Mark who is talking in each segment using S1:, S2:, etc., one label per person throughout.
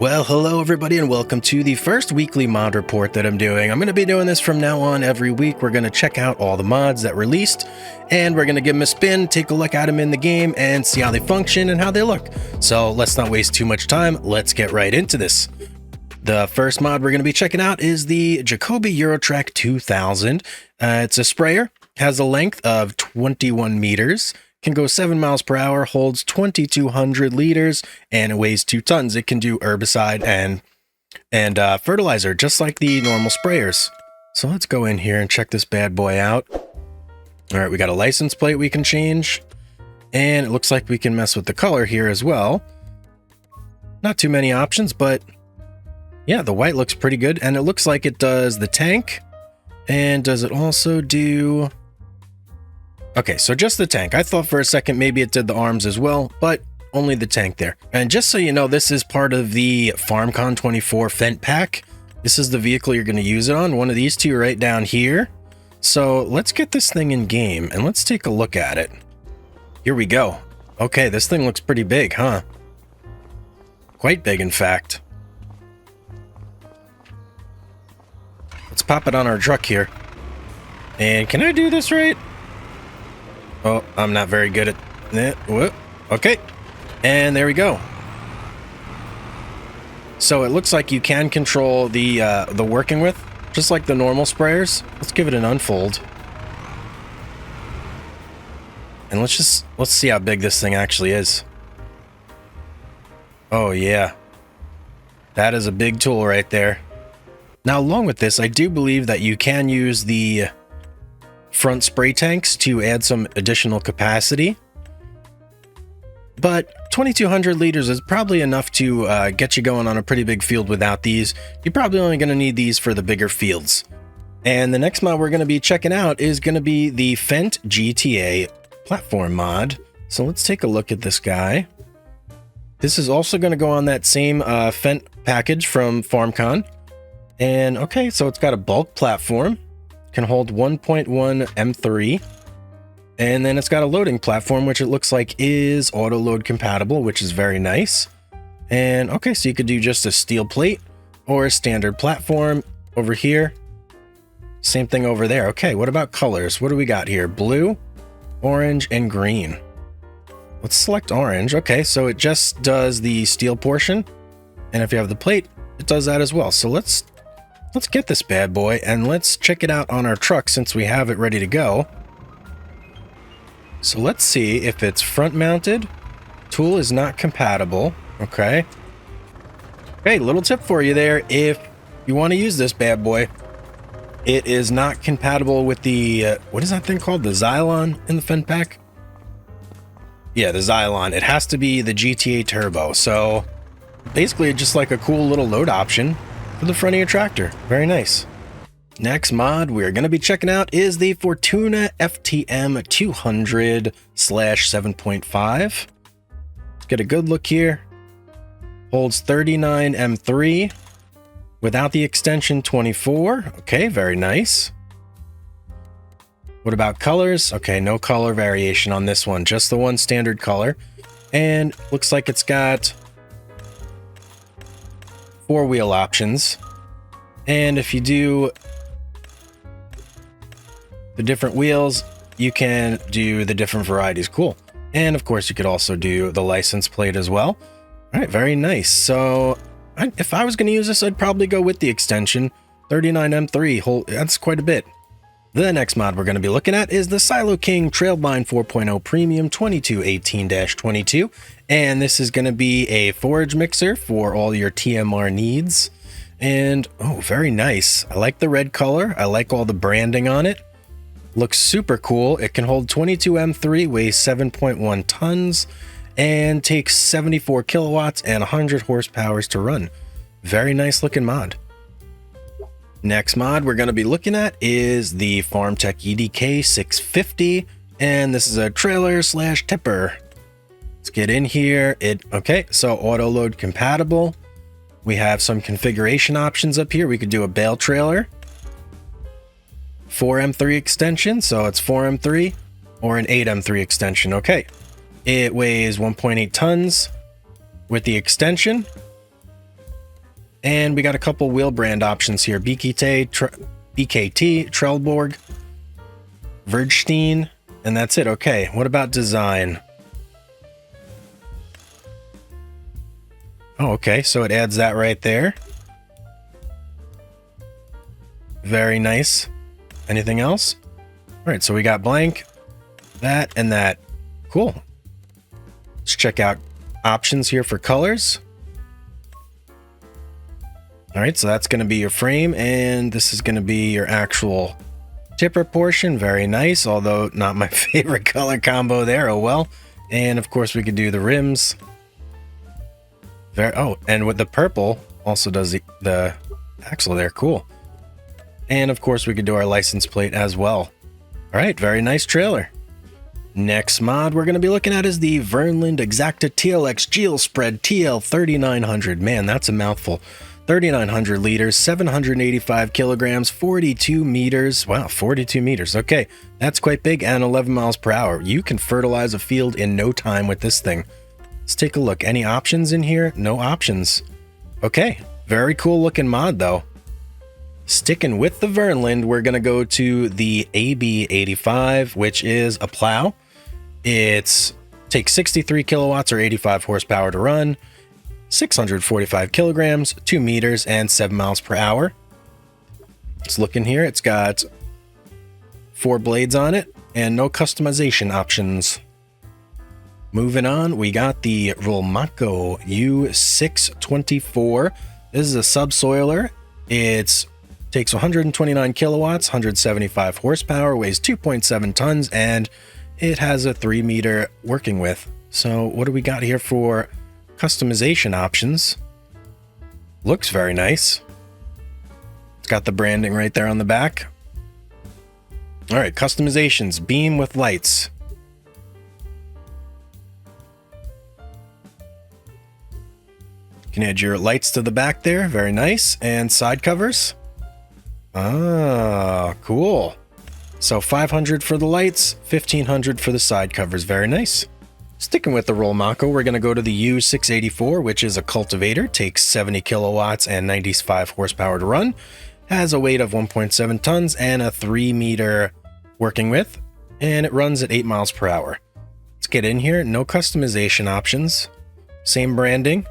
S1: Well, hello everybody and welcome to the first weekly mod report that I'm doing. I'm going to be doing this from now on every week. We're going to check out all the mods that released and we're going to give them a spin, take a look at them in the game and see how they function and how they look. So let's not waste too much time. Let's get right into this. The first mod we're going to be checking out is the Jacobsen Eurotrack 2000. It's a sprayer, has a length of 21 meters. Can go 7 miles per hour, holds 2,200 liters, and it weighs 2 tons. It can do herbicide and fertilizer, just like the normal sprayers. So let's go in here and check this bad boy out. All right, we got a license plate we can change, and it looks like we can mess with the color here as well. Not too many options, but yeah, the white looks pretty good, and it looks like it does the tank. And does it also do... Okay, so just the tank. I thought for a second maybe it did the arms as well, but only the tank there. And just so you know, this is part of the FarmCon 24 Fent Pack. This is the vehicle you're going to use it on, one of these two right down here. So let's get this thing in game and let's take a look at it. Here we go. Okay, this thing looks pretty big, huh? Quite big, in fact. Let's pop it on our truck here. And can I do this right? Oh, I'm not very good at that. Whoop. Okay. And there we go. So it looks like you can control the working with, just like the normal sprayers. Let's give it an unfold. And let's see how big this thing actually is. Oh yeah. That is a big tool right there. Now, along with this, I do believe that you can use the front spray tanks to add some additional capacity, but 2,200 liters is probably enough to get you going on a pretty big field without these. You're probably only going to need these for the bigger fields. And the next mod we're going to be checking out is going to be the Fent GTA Platform mod. So let's take a look at this guy. This is also going to go on that same Fent package from FarmCon. And okay, so it's got a bulk platform. Can hold 1.1 M3, and then it's got a loading platform, which it looks like is auto load compatible, which is very nice. And okay, so you could do just a steel plate or a standard platform over here. Same thing over there. Okay, what about colors? What do we got here? Blue, orange, and green. Let's select orange. Okay, so it just does the steel portion, and if you have the plate, it does that as well. So let's get this bad boy and let's check it out on our truck since we have it ready to go. So let's see if it's front mounted. Tool is not compatible. Okay. Okay, little tip for you there. If you want to use this bad boy, it is not compatible with the, what is that thing called? The Xylon in the Fent Pack? Yeah, the Xylon. It has to be the GTA Turbo. So basically just like a cool little load option for the front of your tractor. Very nice. Next mod we're going to be checking out is the Fortuna FTM 200/7.5. Let's get a good look here. Holds 39 M3 without the extension 24. Okay, very nice. What about colors? Okay, no color variation on this one, just the one standard color. And looks like it's got 4-wheel options, and if you do the different wheels, you can do the different varieties. Cool. And of course you could also do the license plate as well. All right, very nice. So if I was going to use this, I'd probably go with the extension. 39 M3, that's quite a bit. The next mod we're going to be looking at is the Silo King Trailbine 4.0 Premium 2218-22, and this is going to be a forage mixer for all your TMR needs. And oh, very nice. I like the red color. I like all the branding on it. Looks super cool. It can hold 22 M3, weighs 7.1 tons, and takes 74 kilowatts and 100 horsepower to run. Very nice looking mod. Next mod we're going to be looking at is the FarmTech Edk 650, and this is a trailer / tipper. Let's get in here. Okay, so auto load compatible. We have some configuration options up here. We could do a bale trailer, 4M3 extension, so it's 4M3, or an 8M3 extension. Okay, it weighs 1.8 tons with the extension. And we got a couple wheel brand options here. BKT, Trelleborg, Vergstein, and that's it. Okay, what about design? Oh, okay, so it adds that right there. Very nice. Anything else? All right, so we got blank, that, and that. Cool. Let's check out options here for colors. All right, so that's going to be your frame, and this is going to be your actual tipper portion. Very nice, although not my favorite color combo there. Oh well. And of course, we could do the rims. Oh, and with the purple also does the axle there. Cool. And of course, we could do our license plate as well. All right, very nice trailer. Next mod we're going to be looking at is the Verland Xacta TLX Geel Spread TL 3900. Man, that's a mouthful. 3,900 liters, 785 kilograms, 42 meters. Wow, 42 meters. Okay, that's quite big, and 11 miles per hour. You can fertilize a field in no time with this thing. Let's take a look. Any options in here? No options. Okay, very cool looking mod though. Sticking with the Verland, we're going to go to the AB85, which is a plow. It takes 63 kilowatts or 85 horsepower to run. 645 kilograms, 2 meters, and 7 miles per hour. Let's look in here. It's got 4 blades on it and no customization options. Moving on, we got the Rolmaco U624. This is a subsoiler. It takes 129 kilowatts, 175 horsepower, weighs 2.7 tons, and it has a 3 meter working width. So what do we got here for customization options? Looks very nice. It's got the branding right there on the back. All right, customizations, beam with lights. You can add your lights to the back there, very nice. And side covers. Ah, cool. So 500 for the lights, 1500 for the side covers, very nice. Sticking with the Rolmaco, we're going to go to the U684, which is a cultivator, takes 70 kilowatts and 95 horsepower to run, has a weight of 1.7 tons and a 3 meter working width, and it runs at 8 miles per hour. Let's get in here, no customization options, same branding,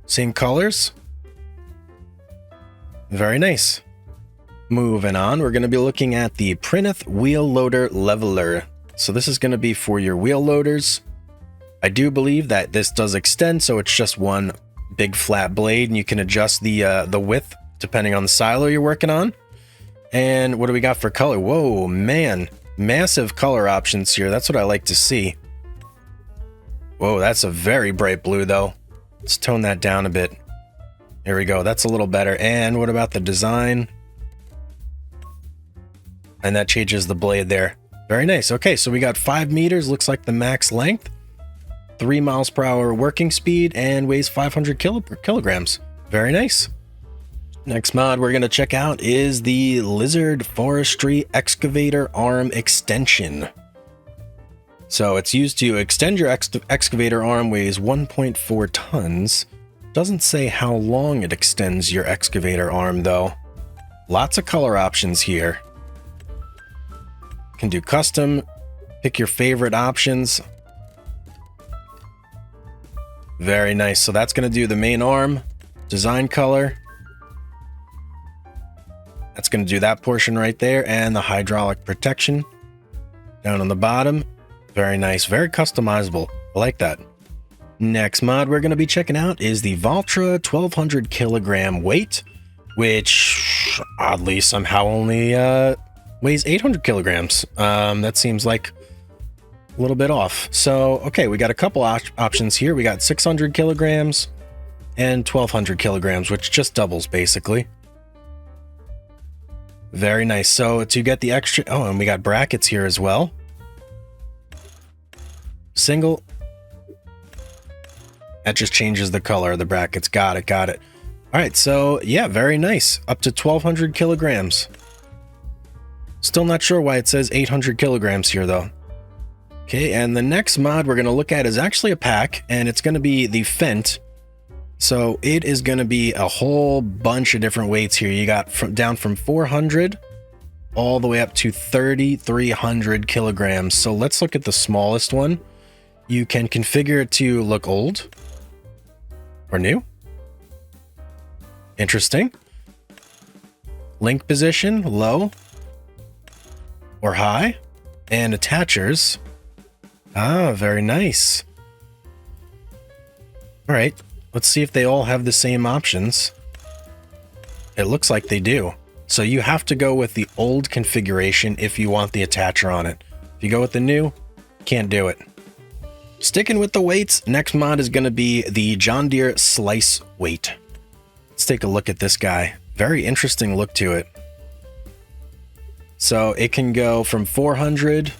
S1: same colors, very nice. Moving on, we're going to be looking at the Prinith Wheel Loader Leveler. So this is going to be for your wheel loaders. I do believe that this does extend, so it's just one big flat blade, and you can adjust the width depending on the silo you're working on. And what do we got for color? Whoa, man, massive color options here. That's what I like to see. Whoa, that's a very bright blue though. Let's tone that down a bit. There we go. That's a little better. And what about the design? And that changes the blade there. Very nice. Okay, so we got 5 meters, looks like the max length, 3 miles per hour working speed, and weighs 500 kilograms. Very nice. Next mod we're going to check out is the Lizard Forestry Excavator Arm Extension. So it's used to extend your excavator arm, weighs 1.4 tons. Doesn't say how long it extends your excavator arm though. Lots of color options here. Can do custom, pick your favorite options. Very nice. So that's going to do the main arm, design color. That's going to do that portion right there, and the hydraulic protection down on the bottom. Very nice, very customizable. I like that. Next mod we're going to be checking out is the Valtra 1200 kilogram weight, which oddly somehow only weighs 800 kilograms. That seems like a little bit off. So, okay, we got a couple options here. We got 600 kilograms and 1200 kilograms, which just doubles basically. Very nice. So to get the extra, oh, and we got brackets here as well. Single. That just changes the color of the brackets. Got it. All right. So yeah, very nice. Up to 1200 kilograms. Still not sure why it says 800 kilograms here though. Okay. And the next mod we're going to look at is actually a pack, and it's going to be the Fent So it is going to be a whole bunch of different weights here. You got down from 400 all the way up to 3,300 kilograms. So let's look at the smallest one. You can configure it to look old or new. Interesting. Link position, low or high. And attachers. Ah, very nice. All right, let's see if they all have the same options. It looks like they do. So you have to go with the old configuration if you want the attacher on it. If you go with the new, can't do it. Sticking with the weights, next mod is going to be the John Deere Slice Weight. Let's take a look at this guy. Very interesting look to it. So it can go from 400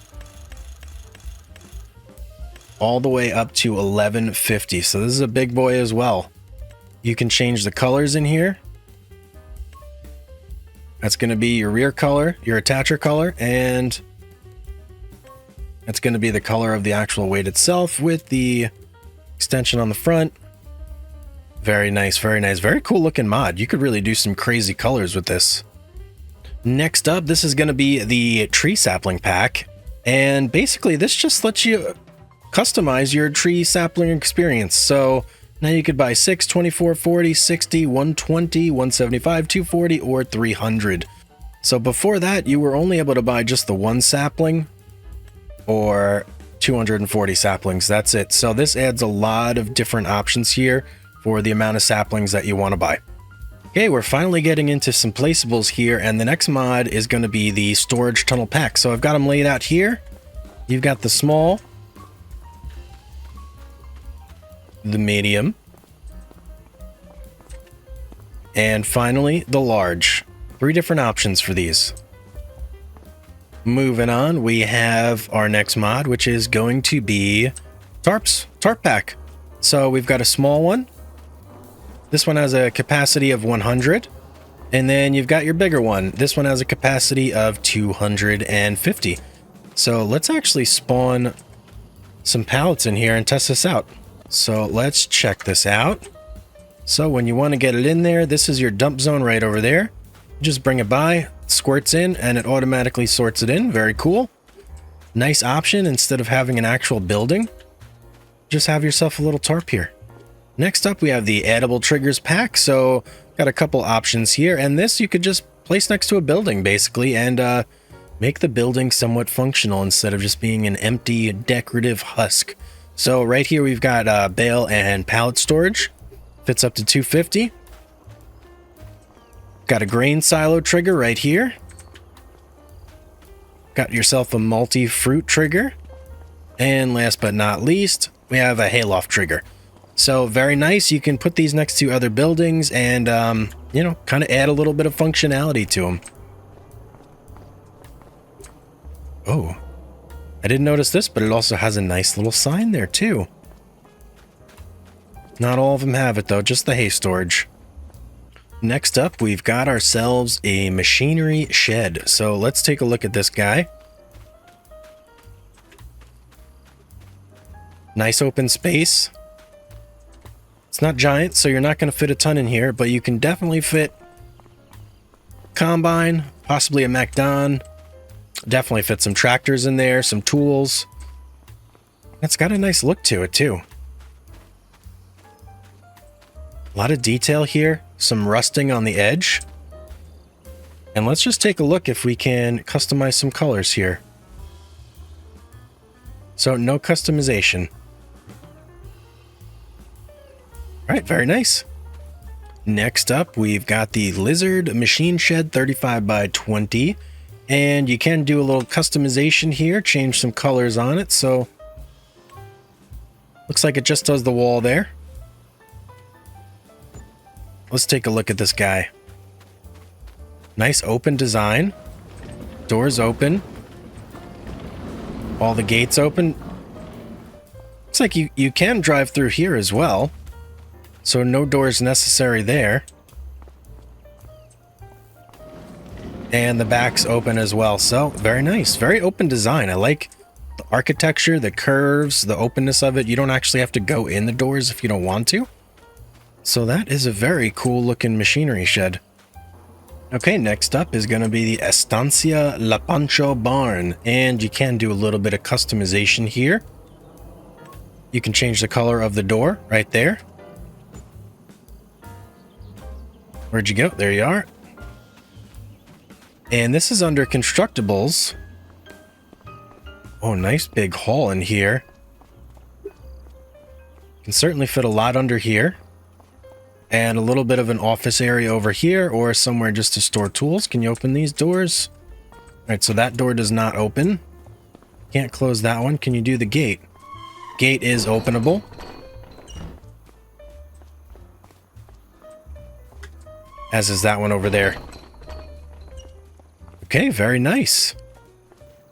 S1: all the way up to 1150. So this is a big boy as well. You can change the colors in here. That's going to be your rear color, your attacher color, and that's going to be the color of the actual weight itself with the extension on the front. Very nice, very nice. Very cool looking mod. You could really do some crazy colors with this. Next up, this is going to be the tree sapling pack. And basically this just lets you customize your tree sapling experience. So now you could buy 6, 24, 40, 60, 120, 175, 240, or 300. So before that, you were only able to buy just the one sapling or 240 saplings. That's it. So this adds a lot of different options here for the amount of saplings that you want to buy. Okay, we're finally getting into some placeables here, and the next mod is going to be the storage tunnel pack. So I've got them laid out here. You've got the small, the medium, and finally the large. 3 different options for these. Moving on, we have our next mod, which is going to be tarp pack. So we've got a small one. This one has a capacity of 100, and then you've got your bigger one. This one has a capacity of 250. So let's actually spawn some pallets in here and test this out. So let's check this out. So when you want to get it in there, this is your dump zone right over there. Just bring it by, squirts in, and it automatically sorts it in. Very cool. Nice option. Instead of having an actual building, just have yourself a little tarp here. Next up, we have the addable triggers pack. So got a couple options here, and this you could just place next to a building basically, and make the building somewhat functional instead of just being an empty decorative husk. So right here we've got bale and pallet storage. Fits up to 250. Got a grain silo trigger right here. Got yourself a multi-fruit trigger. And last but not least, we have a hayloft trigger. So very nice. You can put these next to other buildings and, you know, kind of add a little bit of functionality to them. Oh, I didn't notice this, but it also has a nice little sign there too. Not all of them have it though, just the hay storage. Next up, we've got ourselves a machinery shed. So let's take a look at this guy. Nice open space. It's not giant, so you're not going to fit a ton in here, but you can definitely fit combine, possibly a MacDon. Definitely fit some tractors in there, some tools. It's got a nice look to it too. A lot of detail here, some rusting on the edge. And let's just take a look if we can customize some colors here. So no customization. All right, very nice. Next up, we've got the Lizard Machine Shed 35 by 20. And you can do a little customization here, change some colors on it. So looks like it just does the wall there. Let's take a look at this guy. Nice open design. Doors open. All the gates open. Looks like you can drive through here as well. So no doors necessary there. And the back's open as well. So very nice. Very open design. I like the architecture, the curves, the openness of it. You don't actually have to go in the doors if you don't want to. So that is a very cool looking machinery shed. Okay, next up is going to be the Estancia La Pancho Barn, and you can do a little bit of customization here. You can change the color of the door right there. Where'd you go? There you are. And this is under constructibles. Oh, nice big hall in here. Can certainly fit a lot under here. And a little bit of an office area over here, or somewhere just to store tools. Can you open these doors? All right, so that door does not open. Can't close that one. Can you do the gate? Gate is openable. As is that one over there. Okay, very nice.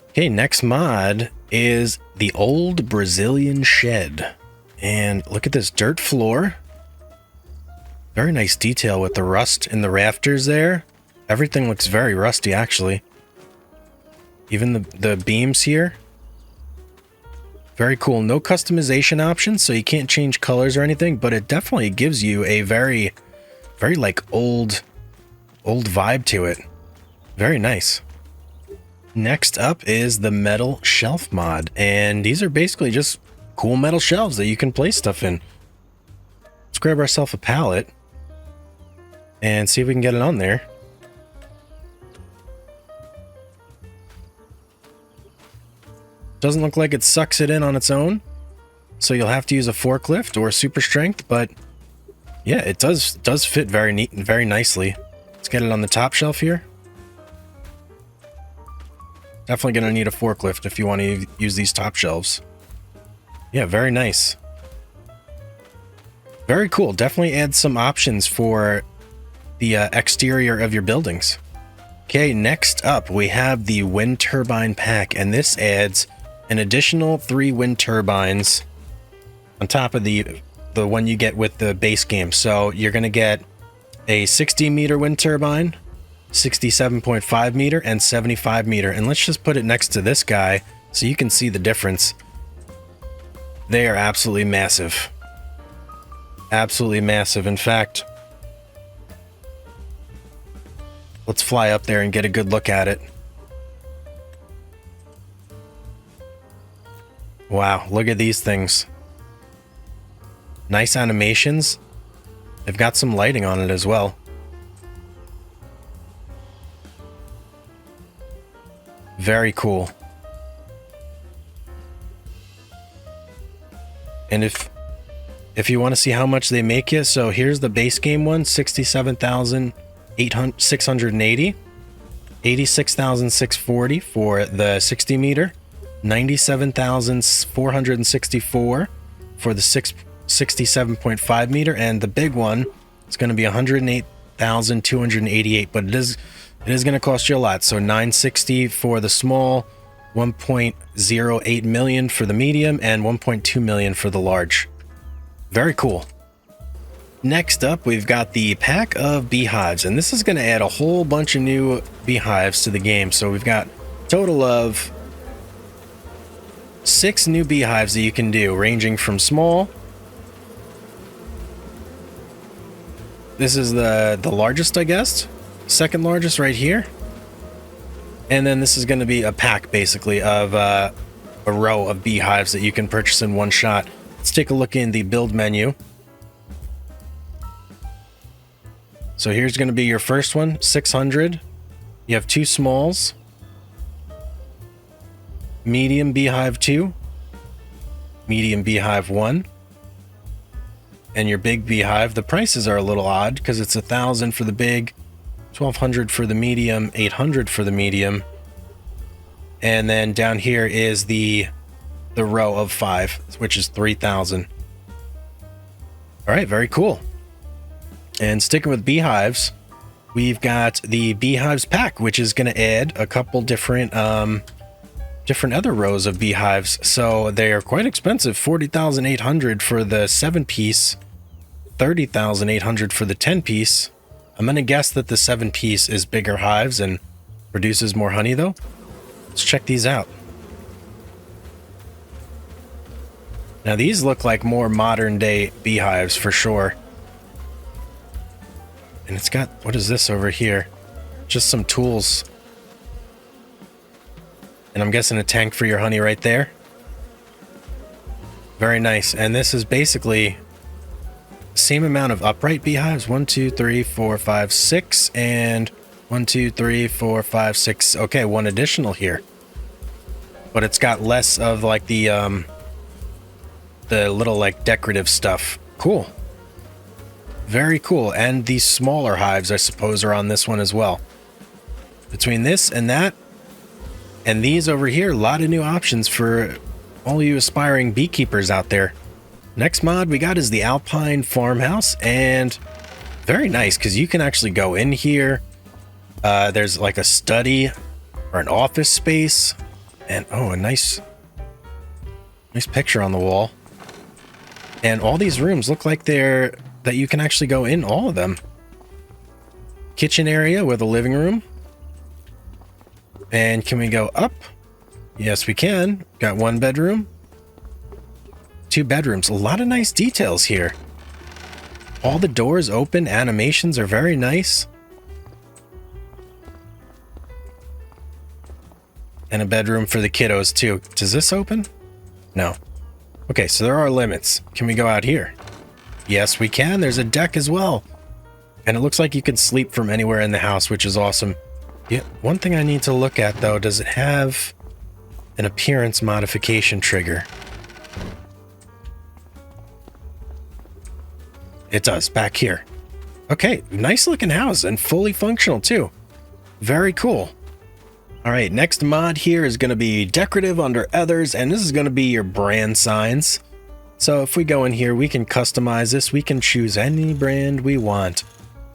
S1: Okay, next mod is the Old Brazilian Shed. And look at this dirt floor. Very nice detail with the rust in the rafters there. Everything looks very rusty, actually. Even the beams here. Very cool. No customization options, so you can't change colors or anything, but it definitely gives you a very like old vibe to it. Very nice. Next up is the metal shelf mod, and these are basically just cool metal shelves that you can place stuff in. Let's grab ourselves a pallet and see if we can get it on there. Doesn't look like it sucks it in on its own, so you'll have to use a forklift or super strength, but yeah, it does fit very neat and very nicely. Let's get it on the top shelf here. Definitely gonna need a forklift if you want to use these top shelves. Yeah, very nice. Very cool. Definitely adds some options for the exterior of your buildings. Okay, next up we have the wind turbine pack, and this adds an additional 3 wind turbines on top of the one you get with the base game. So you're going to get a 60 meter wind turbine, 67.5 meter, and 75 meter. And let's just put it next to this guy so you can see the difference. They are absolutely massive. Absolutely massive. In fact, let's fly up there and get a good look at it. Wow, look at these things. Nice animations. They've got some lighting on it as well. Very cool. And if you want to see how much they make you, so here's the base game one, 67,680, 86,640 for the 60 meter, 97,464 for the 67.5 meter, and the big one is going to be 108,288, but it is going to cost you a lot. So 960 for the small, 1.08 million for the medium, and 1.2 million for the large. Very cool. Next up, we've got the pack of beehives, and this is going to add a whole bunch of new beehives to the game. So we've got a total of 6 new beehives that you can do, ranging from small. This is the largest, I guess. Second largest right here. And then this is going to be a pack, basically, of a row of beehives that you can purchase in one shot. Let's take a look in the build menu. So here's going to be your first one, 600. You have 2 smalls. Medium beehive 2. Medium beehive 1. And your big beehive. The prices are a little odd because it's 1,000 for the big, 1,200 for the medium, 800 for the medium. And then down here is the row of 5, which is 3,000. All right, very cool. And sticking with beehives, we've got the Beehives Pack, which is going to add a couple different other rows of beehives. So they are quite expensive, 40,800 for the 7-piece, 30,800 for the 10-piece. I'm going to guess that the 7-piece is bigger hives and produces more honey, though. Let's check these out. Now, these look like more modern-day beehives for sure. And it's got, what is this over here? Just some tools. And I'm guessing a tank for your honey right there. Very nice. And this is basically same amount of upright beehives. 1, 2, 3, 4, 5, 6, and 1, 2, 3, 4, 5, 6. Okay, one additional here. But it's got less of like the little like decorative stuff. Cool. Very cool. And these smaller hives, I suppose, are on this one as well. Between this and that, and these over here, a lot of new options for all you aspiring beekeepers out there. Next mod we got is the Alpine Farmhouse, and very nice because you can actually go in here. There's like a study or an office space, and oh, a nice picture on the wall. And all these rooms look like that you can actually go in all of them. Kitchen area with a living room. And can we go up? Yes, we can. Got 1 bedroom. 2 bedrooms. A lot of nice details here. All the doors open. Animations are very nice. And a bedroom for the kiddos too. Does this open? No. Okay, so there are limits. Can we go out here? Yes, we can. There's a deck as well. And it looks like you can sleep from anywhere in the house, which is awesome. Yeah, one thing I need to look at though, does it have an appearance modification trigger? It does, back here. Okay, nice looking house and fully functional too. Very cool. All right, next mod here is going to be decorative under others, and this is going to be your brand signs. So if we go in here, we can customize this. We can choose any brand we want.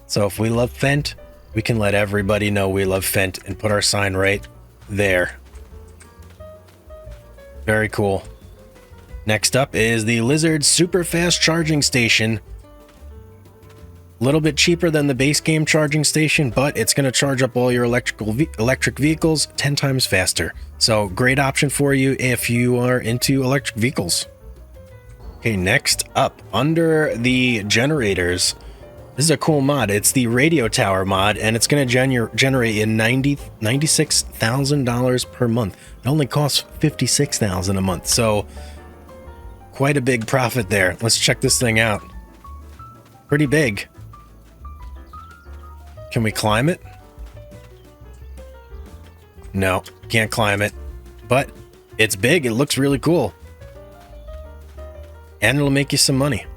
S1: So if we love Fent, we can let everybody know we love Fent and put our sign right there. Very cool. Next up is the Lizard Super Fast Charging Station. A little bit cheaper than the base game charging station, but it's going to charge up all your electric vehicles 10 times faster. So great option for you if you are into electric vehicles. Okay, next up, under the generators, this is a cool mod. It's the radio tower mod, and it's going to generate in $96,000 per month. It only costs $56,000 a month, so quite a big profit there. Let's check this thing out. Pretty big. Can we climb it? No, can't climb it, but it's big. It looks really cool, and it'll make you some money.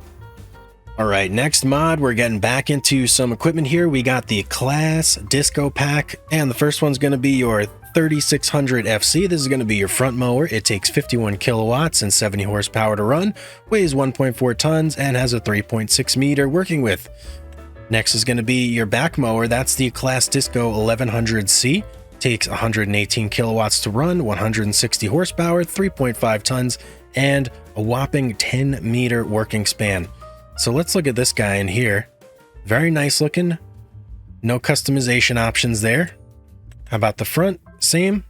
S1: All right, next mod, we're getting back into some equipment here. We got the Class Disco Pack, and the first one's going to be your 3600 FC. This is going to be your front mower. It takes 51 kilowatts and 70 horsepower to run, weighs 1.4 tons, and has a 3.6 meter working width. Next is going to be your back mower. That's the Class Disco 1100C. Takes 118 kilowatts to run, 160 horsepower, 3.5 tons, and a whopping 10 meter working span. So let's look at this guy in here. Very nice looking. No customization options there. How about the front? Same.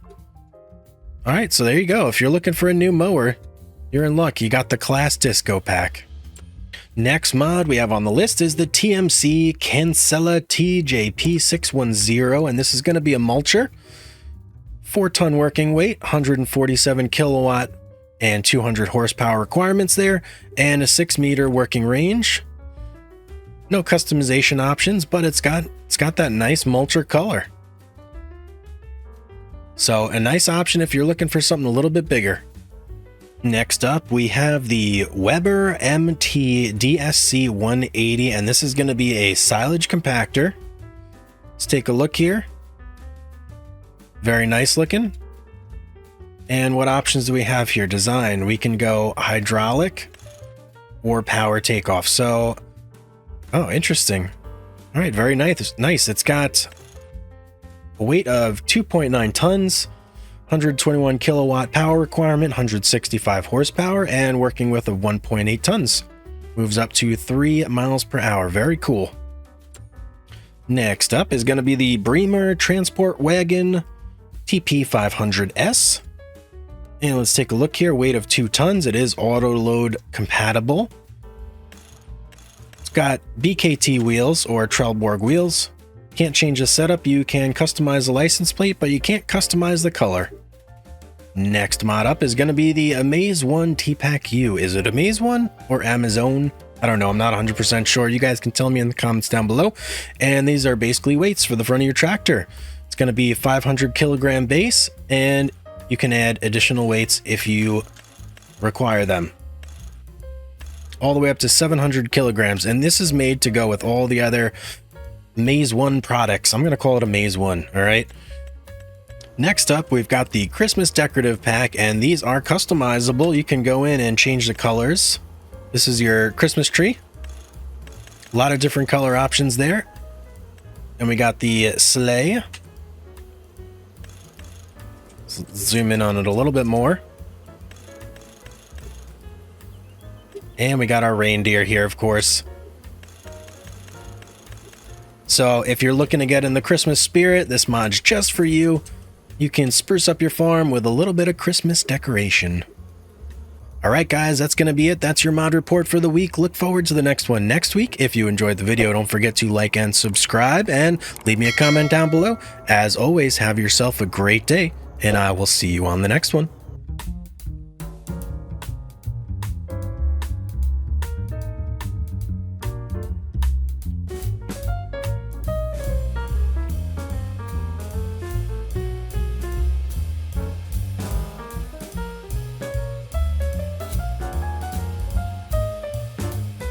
S1: All right, so there you go. If you're looking for a new mower, you're in luck. You got the Class Disco Pack. Next mod we have on the list is the TMC Canella JT 610, and this is going to be a mulcher. 4-ton working weight, 147 kilowatt and 200 horsepower requirements there, and a 6 meter working range. No customization options, but it's got that nice mulcher color. So a nice option if you're looking for something a little bit bigger. Next up, we have the Weber MTDSC 180, and this is going to be a silage compactor. Let's take a look here. Very nice looking. And what options do we have here? Design. We can go hydraulic or power takeoff. So, oh, interesting. All right, very nice. Nice. It's got a weight of 2.9 tons, 121 kilowatt power requirement, 165 horsepower, and working width of 1.8 tons. Moves up to 3 miles per hour. Very cool. Next up is going to be the Breamer Transport Wagon TP500S. And let's take a look here. Weight of 2 tons. It is auto load compatible. Let's Got BKT wheels or Trelleborg wheels. Can't change the setup. You can customize the license plate, but you can't customize the color. Next mod up is going to be the Amaze One T-Pack U. Is it Amaze One or Amazon? I don't know. I'm not 100% sure. You guys can tell me in the comments down below. And these are basically weights for the front of your tractor. It's going to be a 500 kilogram base, and you can add additional weights if you require them. All the way up to 700 kilograms. And this is made to go with all the other Amaze One products. I'm going to call it Amaze One. All right. Next up, we've got the Christmas Decorative Pack, and these are customizable. You can go in and change the colors. This is your Christmas tree. A lot of different color options there. And we got the sleigh. Let's zoom in on it a little bit more. And we got our reindeer here, of course. So if you're looking to get in the Christmas spirit, this mod's just for you. You can spruce up your farm with a little bit of Christmas decoration. All right, guys, that's going to be it. That's your mod report for the week. Look forward to the next one next week. If you enjoyed the video, don't forget to like and subscribe and leave me a comment down below. As always, have yourself a great day, and I will see you on the next one.